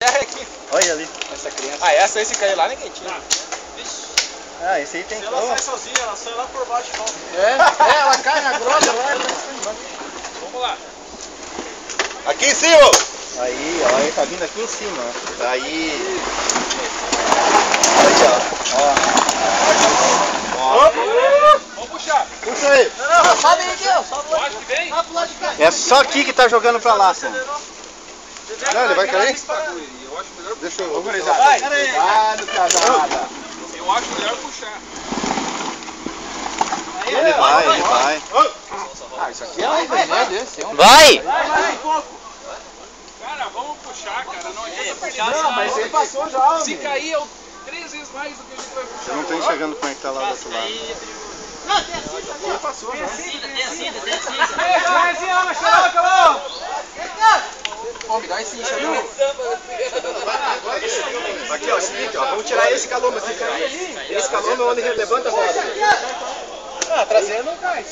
Aqui. Olha ali. Essa criança. Ah, esse caiu lá, ninguém tinha. Ah, esse aí tem que... Se ela sai sozinha, ela sai lá por baixo e volta. Ela cai na grota lá. Vamos lá. Aqui em cima! Aí, ó, ele tá vindo aqui em cima. Tá aí. Aí, ó. Vamos puxar. Puxa aí. Não, sobe aqui, ó. Eu acho que vem. Sobe pro lado de cá. É só aqui que tá jogando pra lá, Sam. Não, ele vai cair? Eu acho melhor. Deixa eu... Vai! Cuidado, casada. Eu acho melhor puxar. Ele vai. Ah, isso aqui é um veneno desse. Vai! Vai, um pouco. Cara, vamos puxar, cara. Não adianta perder. Não, mas ele passou já, Se cair, é 3 vezes mais do que a gente vai puxar. Eu não tô enxergando como é que tá lá do outro lado. Ele passou já. Pô, me dá esse enxadão. Aqui, ó, é o seguinte, ó, vamos tirar esse calombo aqui, cara. Esse calombo é onde ele levanta a roda. Ah, trazendo não cai.